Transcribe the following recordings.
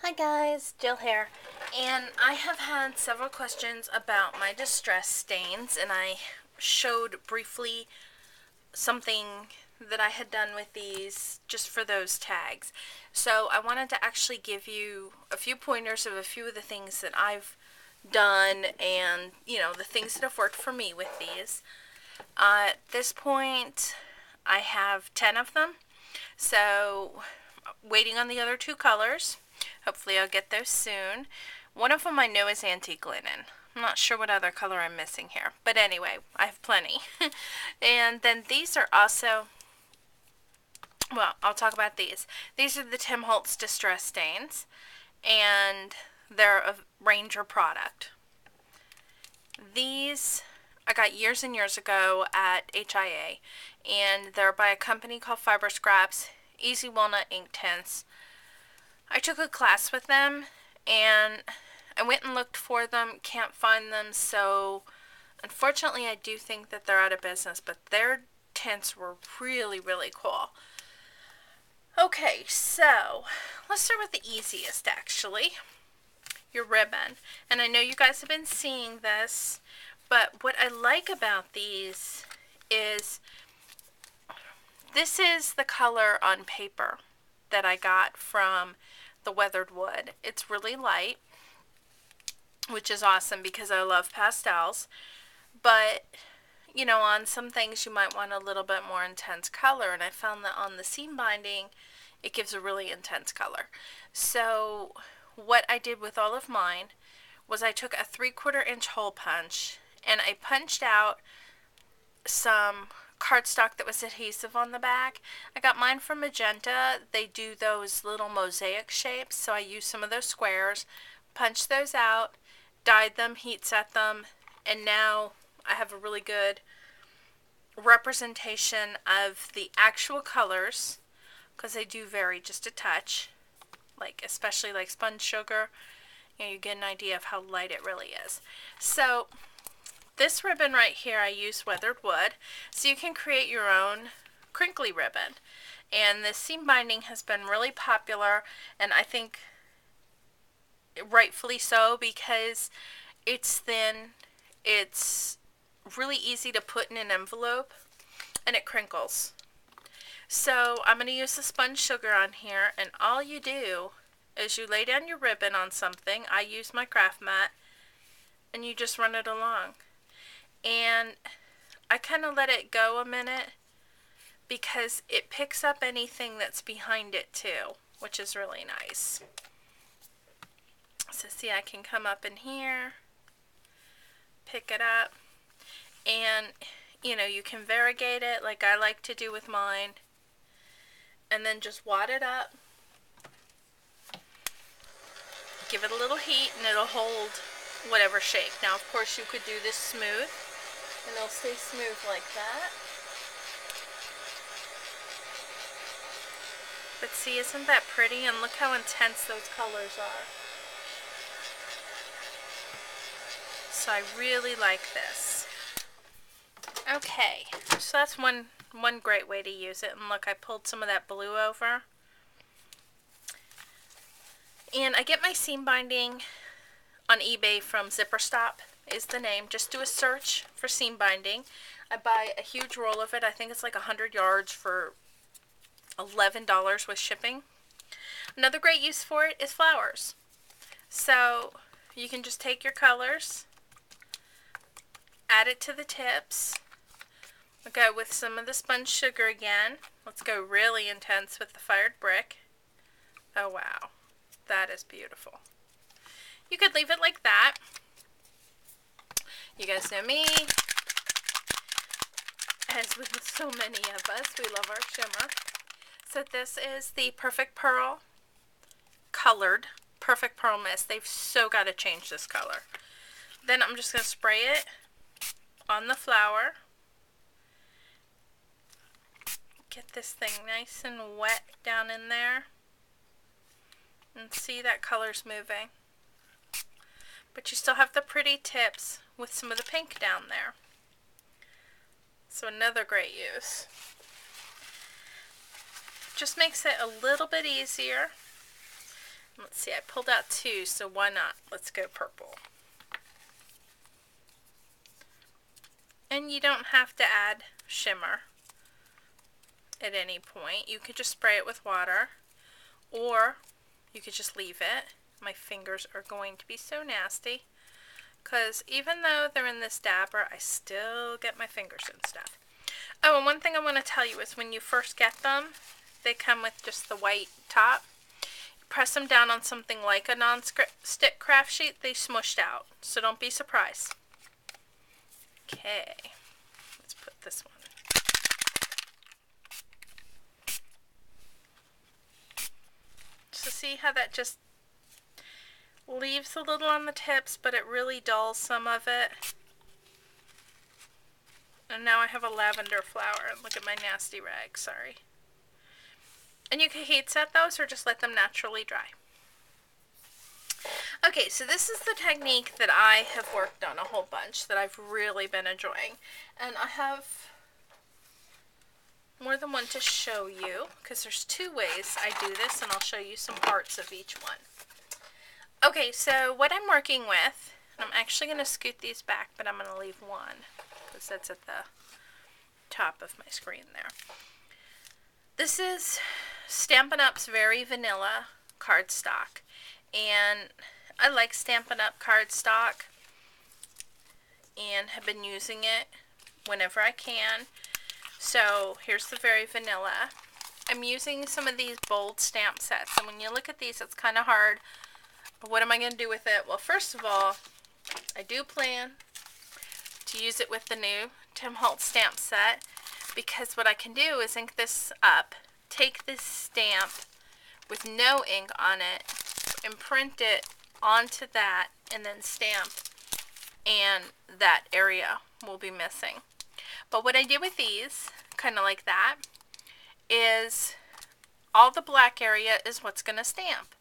Hi guys, Jill here, and I have had several questions about my distress stains, and I showed briefly something that I had done with these just for those tags. So I wanted to actually give you a few pointers of a few of the things that I've done and, the things that have worked for me with these. At this point, I have 10 of them, so waiting on the other two colors. Hopefully I'll get those soon. One of them I know is antique linen. I'm not sure what other color I'm missing here. But anyway, I have plenty. And then these are also, well, I'll talk about these. These are the Tim Holtz Distress Stains. And they're a Ranger product. These I got years and years ago at HIA. And they're by a company called Fiber Scraps. Easy Walnut Ink Tints. I took a class with them, and I went and looked for them, can't find them, so unfortunately I do think that they're out of business, but their tints were really, really cool. Okay, so let's start with the easiest, actually, your ribbon. And I know you guys have been seeing this, but what I like about these is this is the color on paper that I got from the weathered wood. It's really light, which is awesome because I love pastels, but on some things you might want a little bit more intense color, and I found that on the seam binding it gives a really intense color. So what I did with all of mine was I took a 3/4 inch hole punch and I punched out some cardstock that was adhesive on the back. I got mine from Magenta. They do those little mosaic shapes, so I used some of those squares, punched those out, dyed them, heat set them, and now I have a really good representation of the actual colors, because they do vary just a touch, especially like sponge sugar. You get an idea of how light it really is. So this ribbon right here, I use weathered wood, so you can create your own crinkly ribbon. And this seam binding has been really popular, and I think rightfully so, because it's thin, it's really easy to put in an envelope, and it crinkles. So I'm going to use the sponge sugar on here, and all you do is you lay down your ribbon on something. I use my craft mat, and you just run it along. And I kind of let it go a minute because it picks up anything that's behind it too, which is really nice. So see, I can come up in here, pick it up, and you can variegate it like I like to do with mine, and then just wad it up, give it a little heat, and it'll hold whatever shape. Now of course you could do this smooth, and it'll stay smooth like that. But see, isn't that pretty? And look how intense those colors are. So I really like this. Okay, so that's one great way to use it. And look, I pulled some of that blue over. And I get my seam binding on eBay from Zipper Stop is the name. Just do a search for seam binding. I buy a huge roll of it. I think it's like 100 yards for $11 with shipping. Another great use for it is flowers. So you can just take your colors, add it to the tips. We'll go with some of the sponge sugar again. Let's go really intense with the fired brick. Oh wow, that is beautiful. You could leave it like that. You guys know me. As with so many of us, we love our shimmer. So this is the Perfect Pearl colored Perfect Pearl Mist. They've so got to change this color. Then I'm just going to spray it on the flower. Get this thing nice and wet down in there. And see, that color's moving. But you still have the pretty tips with some of the pink down there. So another great use. Just makes it a little bit easier. Let's see, I pulled out 2, so why not? Let's go purple. And you don't have to add shimmer at any point. You could just spray it with water, or you could just leave it. My fingers are going to be so nasty, because even though they're in this dabber, I still get my fingers and stuff. Oh, and one thing I want to tell you is when you first get them, they come with just the white top. Press them down on something like a non-stick craft sheet, they smushed out, so don't be surprised. Okay, let's put this one. So see how that just leaves a little on the tips, but it really dulls some of it. And now I have a lavender flower. Look at my nasty rag, sorry. And you can heat set those or just let them naturally dry. Okay, so this is the technique that I have worked on a whole bunch that I've really been enjoying. And I have more than one to show you, because there's 2 ways I do this, and I'll show you some parts of each one. Okay, so what I'm working with, I'm actually going to scoot these back, but I'm going to leave one, because that's at the top of my screen there. This is Stampin' Up's Very Vanilla cardstock, and I like Stampin' Up cardstock and have been using it whenever I can. So here's the Very Vanilla. I'm using some of these bold stamp sets, and when you look at these, it's kind of hard. What am I going to do with it? Well, first of all, I do plan to use it with the new Tim Holtz stamp set, because what I can do is ink this up, take this stamp with no ink on it, and print it onto that, and then stamp, and that area will be missing. But what I did with these, kind of like that, is all the black area is what's going to stamp.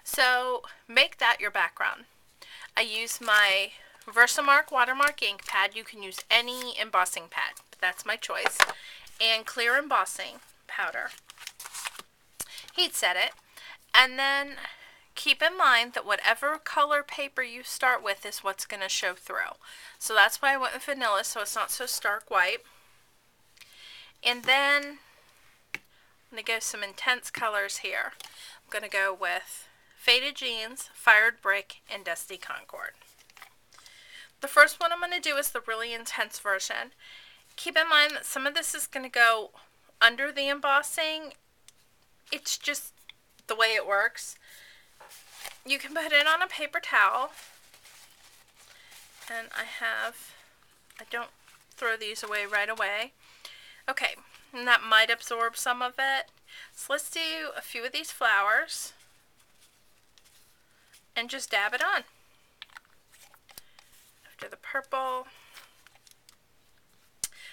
So make that your background. I use my Versamark watermark ink pad. You can use any embossing pad, but that's my choice. And clear embossing powder. Heat set it, and then keep in mind that whatever color paper you start with is what's going to show through. So that's why I went with vanilla, so it's not so stark white. And then I'm going to go some intense colors here. I'm going to go with Faded Jeans, Fired Brick, and Dusty Concord. The first one I'm going to do is the really intense version. Keep in mind that some of this is going to go under the embossing. It's just the way it works. You can put it on a paper towel. And I don't throw these away right away. Okay, and that might absorb some of it. So let's do a few of these flowers and just dab it on. After the purple,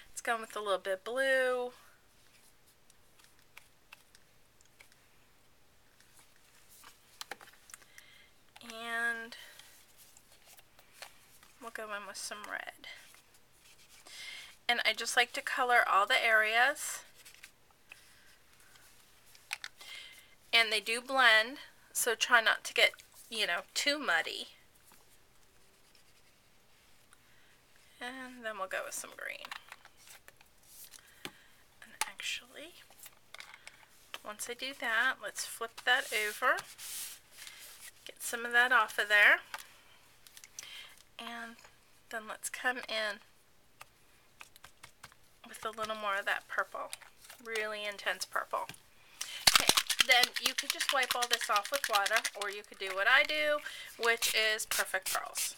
let's go with a little bit of blue. And we'll go in with some red. And I just like to color all the areas. And they do blend, so try not to get, too muddy. And then we'll go with some green. And actually, once I do that, let's flip that over. Get some of that off of there. And then let's come in with a little more of that purple. Really intense purple. Okay, then you could just wipe all this off with water, or you could do what I do, which is Perfect Pearls.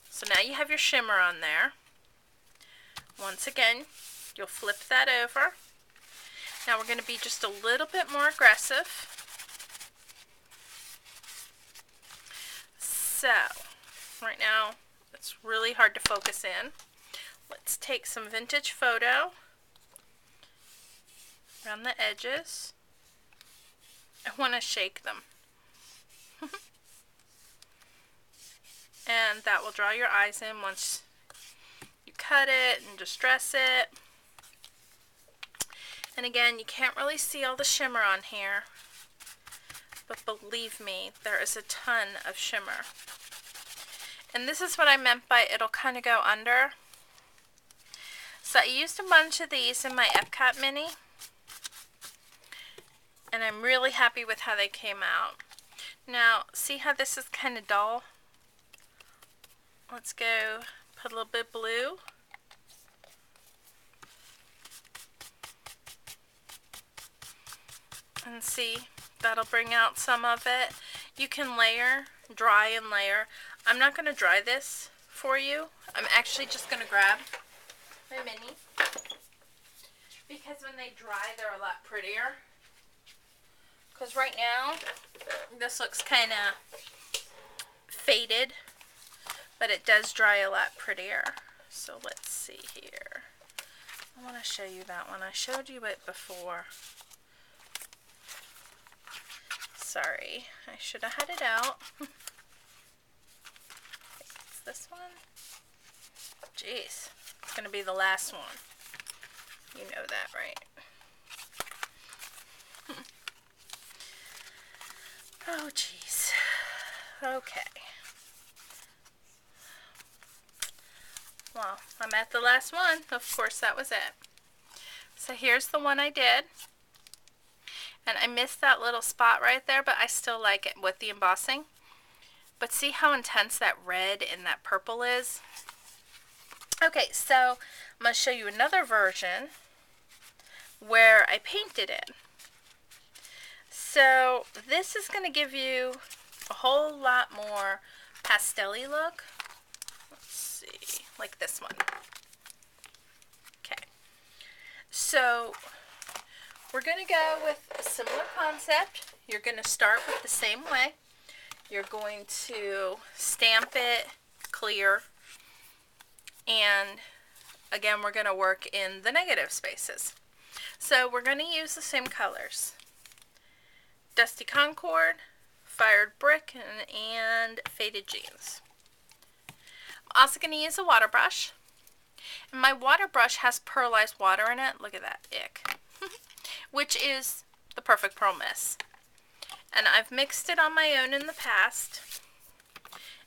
So now you have your shimmer on there. Once again, you'll flip that over. Now we're going to be just a little bit more aggressive. So, right now, it's really hard to focus in. Let's take some Vintage Photo around the edges. I want to shake them. And that will draw your eyes in once you cut it and distress it. And again, you can't really see all the shimmer on here, but believe me, there is a ton of shimmer. And this is what I meant by it'll kind of go under. So I used a bunch of these in my Epcot Mini, and I'm really happy with how they came out. Now, see how this is kind of dull? Let's go put a little bit of blue. And see, that'll bring out some of it. You can layer, dry and layer. I'm not going to dry this for you. I'm actually just going to grab my mini, because when they dry, they're a lot prettier. Because right now, this looks kind of faded, but it does dry a lot prettier. So let's see here. I want to show you that one. I showed you it before. Sorry, I should have had it out. It's this one. Jeez, it's going to be the last one. You know that, right? Oh, jeez. Okay. Well, I'm at the last one. Of course, that was it. So here's the one I did. And I missed that little spot right there, but I still like it with the embossing. But see how intense that red and that purple is? Okay, so I'm going to show you another version where I painted it. So this is going to give you a whole lot more pastel-y look. Let's see, like this one. Okay, so we're going to go with a similar concept. You're going to start with the same way. You're going to stamp it clear. And again, we're going to work in the negative spaces. So we're going to use the same colors. Dusty Concord, Fired Brick, and Faded Jeans. I'm also going to use a water brush. And my water brush has pearlized water in it. Look at that, ick. Which is the perfect pearl mist. And I've mixed it on my own in the past.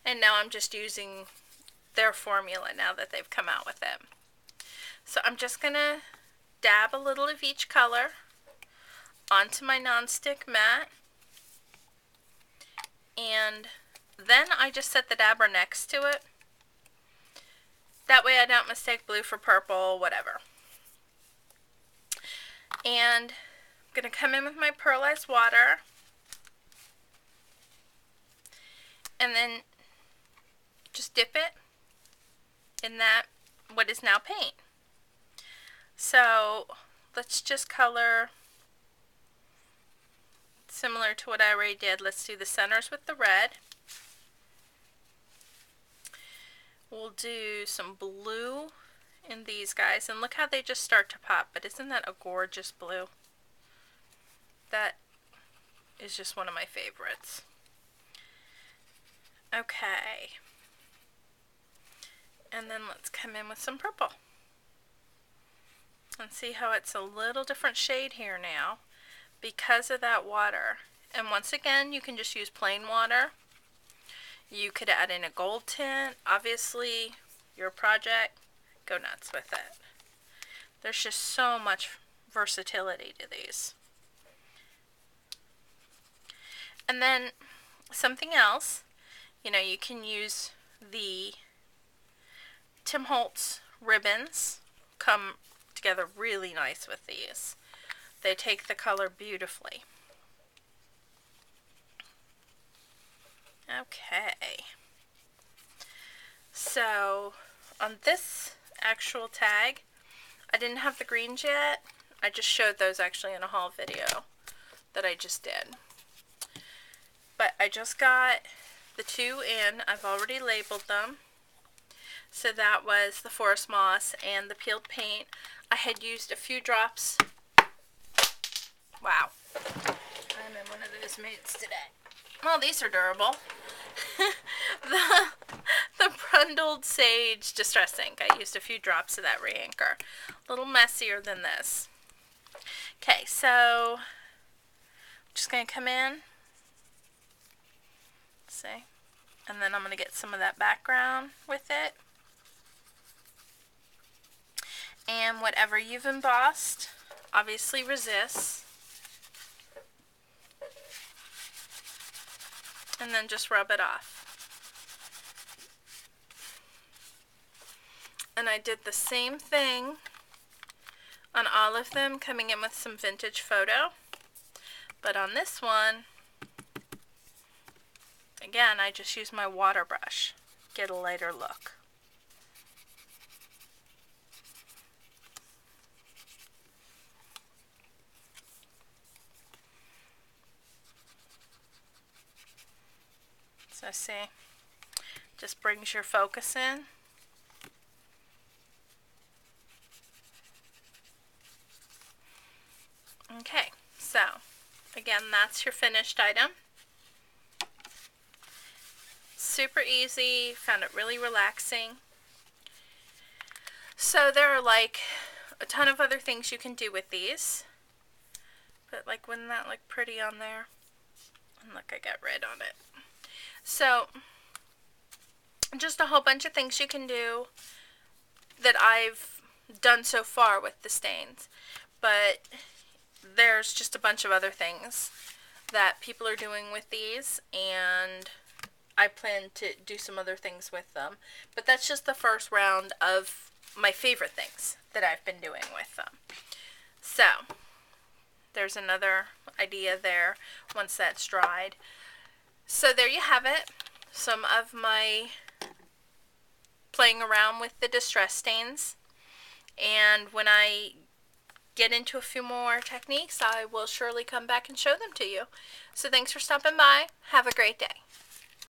And now I'm just using their formula now that they've come out with it. So I'm just going to dab a little of each color onto my nonstick mat. And then I just set the dabber next to it. That way I don't mistake blue for purple, whatever. And I'm going to come in with my pearlized water. And then just dip it in that, what is now paint. So let's just color similar to what I already did. Let's do the centers with the red. We'll do some blue in these guys, and look how they just start to pop. But isn't that a gorgeous blue? That is just one of my favorites. Okay, and then let's come in with some purple and see how it's a little different shade here now because of that water. And once again, you can just use plain water. You could add in a gold tint. Obviously, your project, go nuts with it. There's just so much versatility to these. And then something else, you know, you can use the Tim Holtz ribbons. Come together really nice with these. They take the color beautifully. Okay. So on this actual tag, I didn't have the greens yet. I just showed those actually in a haul video that I just did. But I just got the two in. I've already labeled them. So that was the forest moss and the peeled paint. I had used a few drops. Wow. I'm in one of those moods today. Well, these are durable. the Brundled Sage Distress Ink. I used a few drops of that re-inker. A little messier than this. Okay, so I'm just going to come in See? And then I'm going to get some of that background with it. And whatever you've embossed obviously resists. And then just rub it off. And I did the same thing on all of them, coming in with some vintage photo. But on this one, again, I just use my water brush, get a lighter look. So see, just brings your focus in. Okay, so again, that's your finished item. Super easy, found it really relaxing. So there are like a ton of other things you can do with these. But like, wouldn't that look pretty on there? And look, I got red on it. So just a whole bunch of things you can do that I've done so far with the stains. But there's just a bunch of other things that people are doing with these, and I plan to do some other things with them. But that's just the first round of my favorite things that I've been doing with them. So there's another idea there once that's dried. So there you have it. Some of my playing around with the distress stains. And when I get into a few more techniques, I will surely come back and show them to you. So thanks for stopping by. Have a great day.